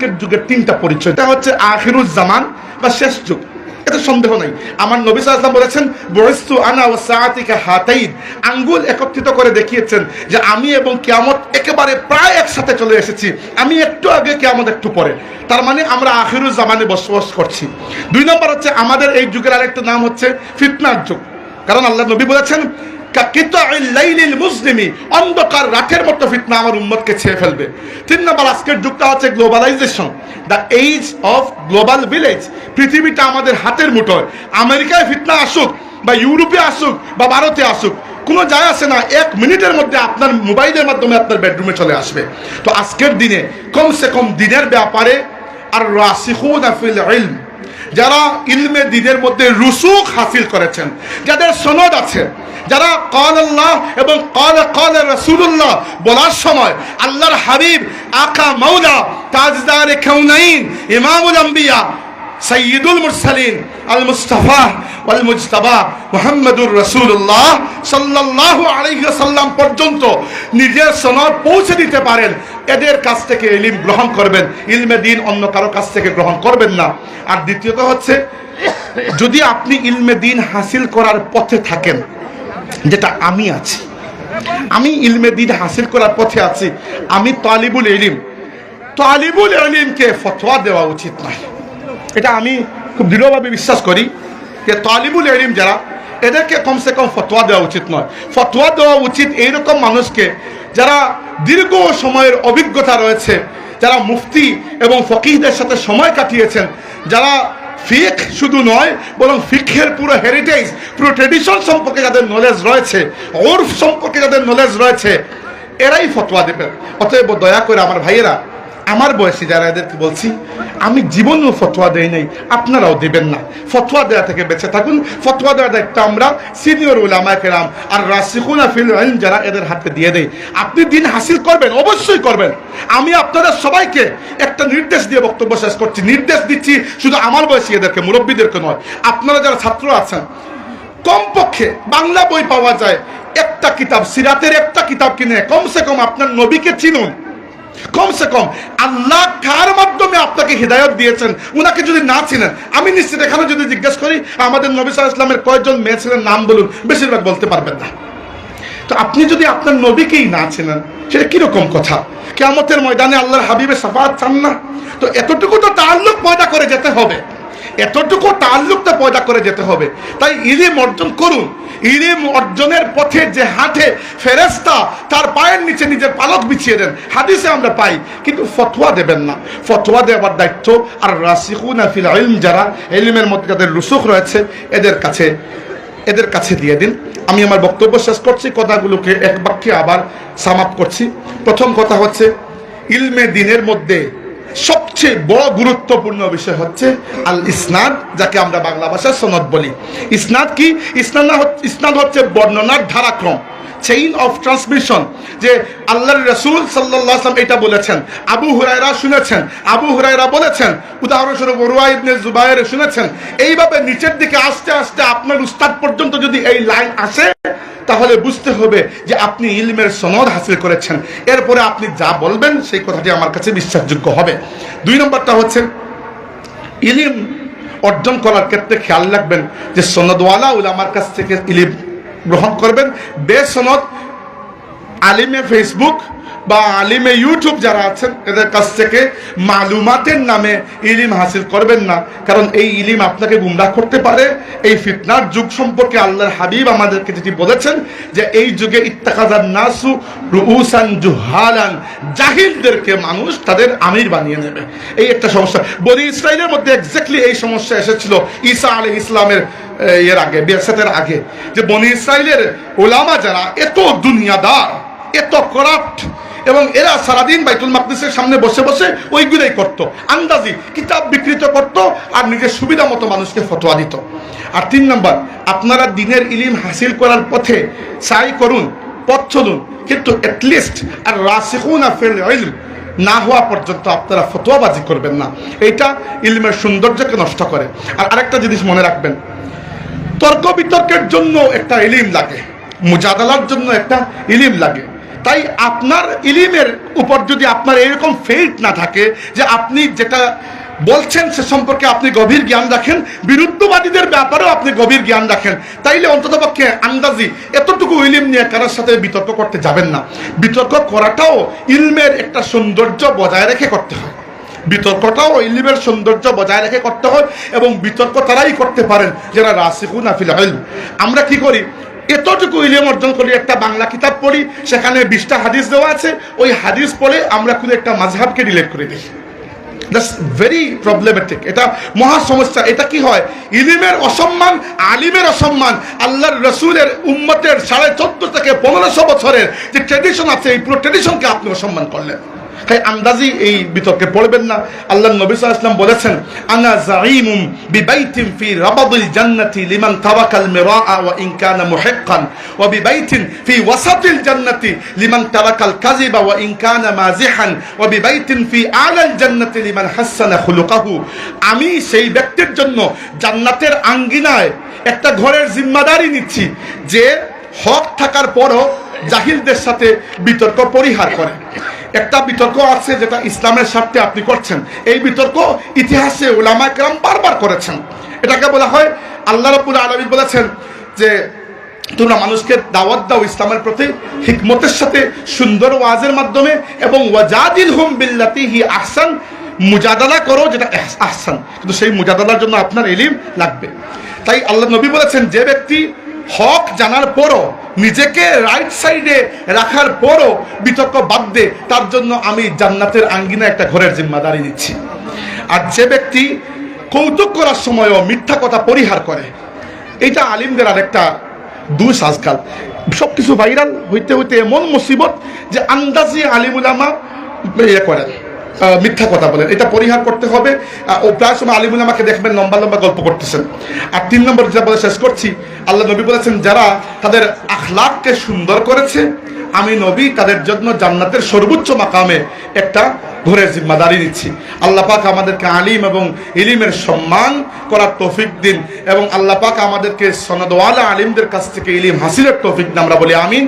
আজকের যুগের তিনটা পরিচয়। এটা হচ্ছে আখিরুজ জামান বা শেষ যুগ, এতে সন্দেহ নাই। আমার নবী সাল্লাল্লাহু আলাইহি ওয়াসাল্লাম বলেছেন, বুইসতু আনা ওয়া সাআতিকা হাতাইন, আঙ্গুল একত্রিত করে দেখিয়েছেন যে আমি এবং কিয়ামত একেবারে প্রায় একসাথে চলে এসেছি, আমি একটু আগে কিয়ামত একটু পরে। তার মানে আমরা আখিরুজ জামানে বসবাস করছি। 2 নম্বর হচ্ছে আমাদের এই যুগের আরেকটা নাম হচ্ছে ফিতনার যুগ, কারণ আল্লাহ নবী বলেছেন অন্ধকার রাতের মতো ফিতনা আমার উম্মতকে ছেয়ে ফেলবে। 3 নম্বর আজকের যুগটা হচ্ছে globalization, the age of global village. পৃথিবীটা আমাদের হাতের মুঠোয়। আমেরিকায় ফিতনা আসুক বা ইউরোপে আসুক বা ভারতে আসুক, কোনো যায় আসে না, 1 মিনিটের মধ্যে আপনার মোবাইলের মাধ্যমে আপনার বেডরুমে চলে আসবে। তো আজকের দিনে কমসে কম দিনের ব্যাপারে আর রাসিখুনা ফিল ইলম, যারা ইলমে দ্বীনের মধ্যে রুসুখ হাসিল করেছেন, যাদের সনদ আছে, যারা ক্বাল আল্লাহ এবং ক্বাল রাসূলুল্লাহ বলার সময় আল্লাহর হাবিব আকা মাওলা তাজদারে কাউনাইন ইমামুল আম্বিয়া সাইয়্যিদুল মুরসালিন আল মুস্তাফা ওয়াল মুজতাবা মুহাম্মাদুর রাসূলুল্লাহ সাল্লাল্লাহু আলাইহি ওয়াসাল্লাম পর্যন্ত নিজের সনদ পৌঁছে দিতে পারেন, এদের কাছ থেকে ইলম গ্রহণ করবেন, ইলমে দ্বীন অন্য কারো কাছ থেকে গ্রহণ করবেন না। আর দ্বিতীয়ত হচ্ছে, যদি আপনি ইলমে দ্বীন হাসিল করার পথে থাকেন, যেটা আমি আছি, আমি ইলমে দ্বীন হাসিল করার পথে আছি, আমি তালিবুল ইলমকে ফতোয়া দেওয়া উচিত নয়। এটা আমি খুব দৃঢ়ভাবে বিশ্বাস করি যে তালিবুল ইলম যারা, এদেরকে কমসে কম ফতোয়া দেওয়া উচিত নয়। ফতোয়া দেওয়া উচিত এইরকম মানুষকে যারা দীর্ঘ সময়ের অভিজ্ঞতা রয়েছে, যারা মুফতি এবং ফকিহদের সাথে সময় কাটিয়েছেন, যারা ফিক শুধু নয় বরং ফিকের পুরো হেরিটেজ, পুরো ট্রেডিশন সম্পর্কে যাদের নলেজ রয়েছে, ওরফ সম্পর্কে যাদের নলেজ রয়েছে, এরাই ফতোয়া দেবেন। অতএব দয়া করে আমার ভাইয়েরা, আমার বয়সী যারা, এদেরকে বলছি, আমি জীবনেও ফতোয়া দেই নাই, আপনারাও দেবেন না। ফতোয়া দেওয়া থেকে বেঁচে থাকুন। ফতোয়া দেওয়ার দায়িত্ব আমরা সিনিয়র উলামায়ে কেরাম আর রাসিখুনা ফিল ইলম যারা, এদের হাতে দিয়ে দেই। আপনি দিন হাসিল করবেন, অবশ্যই করবেন। আমি আপনাদের সবাইকে একটা নির্দেশ দিয়ে বক্তব্য শেষ করছি। নির্দেশ দিচ্ছি শুধু আমার বয়সী এদেরকে, মুরব্বীদেরকে নয়। আপনারা যারা ছাত্র আছেন, কমপক্ষে বাংলা বই পাওয়া যায় একটা কিতাব, সিরাতের একটা কিতাব কিনে কমসে কম আপনার নবীকে চিনুন। কমসে কম আল্লাহ কার মাধ্যমে আপনাকে হিদায়ত দিয়েছেন, উনাকে যদি না চিনেন, আমি নিশ্চিত এখানে যদি জিজ্ঞেস করি আমাদের নবী সাল্লাল্লাহু আলাইহি ওয়াসাল্লামের কয়জন মেয়ে ছিলেন নাম বলুন, বেশিরভাগ বলতে পারবেন না। তো আপনি যদি আপনার নবীকেই না চিনেন, সেটা কিরকম কথা? কিয়ামতের ময়দানে আল্লাহর হাবিবের শাফাআত চান না? তো এতটুকু তো তাআল্লুক পয়দা করে যেতে হবে, এতটুকু তাআল্লুকটা পয়দা করে যেতে হবে। তাই ইলম অর্জন করুন। ইলম অর্জনের পথে যে হাঁটে, ফেরেশতা তার পায়ের নিচে নিজের পালক বিছিয়ে দেন, হাদিসে আমরা পাই। কিন্তু ফতোয়া দেবেন না। ফতোয়া দেওয়ার দায়িত্ব আর রাসিখুনা ফিল ইলম, যারা ইলমের মধ্যে যাদের রুসুখ রয়েছে, এদের কাছে দিয়ে দিন। আমি আমার বক্তব্য শেষ করছি, কথাগুলোকে এক বাক্যে আবার সাম আপ করছি। প্রথম কথা হচ্ছে, ইলমে দ্বীনের মধ্যে সবচেয়ে বড় গুরুত্বপূর্ণ বিষয় হচ্ছে আল ইসনাদ, যাকে আমরা বাংলা ভাষায় সনদ বলি। ইসনাদ কি? ইসনাদ হচ্ছে বর্ণনার ধারাক্রম, চেইন অফ ট্রান্সমিশন। যে আল্লাহর রাসূল সাল্লাল্লাহু আলাইহি ওয়াসাল্লাম এটা বলেছেন, আবু হুরায়রা শুনেছেন, আবু হুরায়রা বলেছেন, উদাহরণস্বরূপ উরওয়া ইবনে জুবায়ের শুনেছেন। এইভাবে নিচের দিকে আস্তে আস্তে আপনার উস্তাদ পর্যন্ত যদি এই লাইন আসে, তাহলে বুঝতে হবে যে আপনি ইলমের সনদ হাসিল করেছেন। এরপরে আপনি যা বলবেন সেই কথাটি আমার কাছে বিশ্বাসযোগ্য হবে। 2 নম্বরটা হচ্ছে, ইলম অর্জন করার ক্ষেত্রে খেয়াল রাখবেন যে সনদওয়ালা উলামার কাছ থেকে ইলম গ্রহণ করবেন। বেসনদ আলিমে ফেসবুক বা আলিমে ইউটিউব যারা আছেন, এদের কাছ থেকে মালুমাতের নামে ইলম হাসিল করবেন না, কারণ এই ইলম আপনাকে গুমরাহ করতে পারে। এই ফিতনার যুগ সম্পর্কে আল্লাহর হাবিব আমাদেরকে যেটি বলেছেন যে এই যুগে ইত্তাখাযান নাসু রুউসান জুহালান, জাহিলদেরকে মানুষ তাদের আমির বানিয়ে নেবে। এই একটা সমস্যা বনি ইসরাইলের মধ্যে এক্স্যাক্টলি এই সমস্যা এসেছিল ঈসা আলাইহিস সালামের এর আগে, বিআসাতের আগে। যে বনি ইসরাইলের ওলামা যারা এত দুনিয়াদার, এত করাপ্ট, এবং এরা সারাদিন বাইতুল মাকদিসের সামনে বসে বসে ওইগুলোই করতো, আন্দাজি কিতাব বিকৃত করতো আর নিজের সুবিধা মতো মানুষকে ফতোয়া দিত। আর 3 নম্বর, আপনারা দ্বীনের ইলম হাসিল করার পথে সাই করুন, পথ চলুন, কিন্তু অ্যাটলিস্ট আর রাসিখুনা ফিল ইলম না হওয়া পর্যন্ত আপনারা ফতোয়াবাজি করবেন না। এইটা ইলমের সৌন্দর্যকে নষ্ট করে। আর আরেকটা জিনিস মনে রাখবেন, তর্ক বিতর্কের জন্য একটা ইলম লাগে, মুজাদালার জন্য একটা ইলম লাগে, তাই আপনার ইলিমের উপর যদি আপনার এরকম ফেইথ না থাকে যে আপনি যেটা বলছেন সে সম্পর্কে আপনি গভীর জ্ঞান রাখেন, বিরুদ্ধবাদীদের ব্যাপারেও আপনি গভীর জ্ঞান রাখেন, তাইলে অন্ততপক্ষে আন্দাজি এতটুকু ইলম নিয়ে কারোর সাথে বিতর্ক করতে যাবেন না। বিতর্ক করাটাও ইলমের একটা সৌন্দর্য বজায় রেখে করতে হয়, বিতর্কটাও ইলমের সৌন্দর্য বজায় রেখে করতে হয়, এবং বিতর্ক তারাই করতে পারেন যারা রাসিখুনা ফিল ইলম। আমরা কি করি, এতটুকু ইলম অর্জন করি, একটা বাংলা কিতাব পড়ি, সেখানে 20টা হাদিস দেওয়া আছে, ওই হাদিস পড়ে আমরা খুব একটা মাযহাবকে রিলেট করে দিই। দ্যাটস ভেরি প্রবলেমেটিক, এটা মহা সমস্যা। এটা কি হয়, ইলমের অসম্মান, আলিমের অসম্মান, আল্লাহর রসুলের উম্মতের 1450 থেকে 1500 বছরের যে ট্রেডিশন আছে, এই পুরো ট্রেডিশনকে আপনি অসম্মান করলেন। তাই আন্দাজি এই বিতর্কে পড়বেন না। আল্লাহ নবী সাল্লাল্লাহু আলাইহি ওয়াসাল্লাম বলেছেন, আনা যাঈমুম বিবাইতিন ফি রাবাদিল জান্নাতি লিমান তাওয়াকাল মিরাআ ওয়া ইন কানা মুহিক্কান ওয়া বিবাইতিন ফি ওয়াসাতিল জান্নাতি লিমান তারাকাল কাযিবা ওয়া ইন কানা মাযিহান ওয়া বিবাইতিন ফি আলাল জান্নাতি লিমান হাসানা খুলুকাহু। আমি সেই ব্যক্তির জন্য জান্নাতের আঙ্গিনায় একটা ঘরের জিম্মাদারি নিচ্ছি যে হক থাকার পরও জাহিলদের সাথে বিতর্ক পরিহার করে। একটা বিতর্ক আছে যেটা ইসলামের স্বার্থে আপনি করছেন, এই বিতর্ক ইতিহাসে উলামায়ে কেরাম বারবার করেছেন। এটাকে বলা হয়, আল্লাহ রাব্বুল আলামিন বলেছেন যে তোমরা মানুষকে দাওয়াত দাও ইসলামের প্রতি হিকমতের সাথে, সুন্দর ওয়াজের মাধ্যমে, এবং ওয়াজাদিলহুম বিল্লাতি হি আহসান, মুজাদালা করো যেটা আহসান, কিন্তু সেই মুজাদালার জন্য আপনার ইলম লাগবে। তাই আল্লাহ নবী বলেছেন, যে ব্যক্তি হক জানার পরও নিজেকে রাইট সাইডে রাখার পরও বিতর্ক বাদ দে, তার জন্য আমি জান্নাতের আঙ্গিনা একটা ঘরের জিম্মাদারি নিচ্ছি। আর যে ব্যক্তি কৌতুক করার সময়ও মিথ্যা কথা পরিহার করে, এইটা আলিমদের আরেকটা দুষ। আজকাল সব কিছু ভাইরাল হইতে হইতে এমন মুসিবত যে আন্দাজি আলিম উলামা ইয়ে করেন, মিথ্যা কথা বলেন, এটা পরিহার করতে হবে। ও প্রায় সময় আলিমুল আমাকে দেখবেন লম্বা লম্বা গল্প করতেছেন। আর 3 নম্বর যেটা বলে শেষ করছি, আল্লাহ নবী বলেছেন, যারা তাদের আখলাককে সুন্দর করেছে, আমি নবী তাদের জন্য জান্নাতের সর্বোচ্চ মাকামে একটা ঘরের জিম্মাদারি নিচ্ছি। আল্লাহ পাক আমাদেরকে আলিম এবং ইলিমের সম্মান করার তৌফিক দিন, এবং আল্লাহ পাক আমাদেরকে সনদওয়ালা আলিমদের কাছ থেকে ইলিম হাসিলের তৌফিক দিন। আমরা বলি আমিন।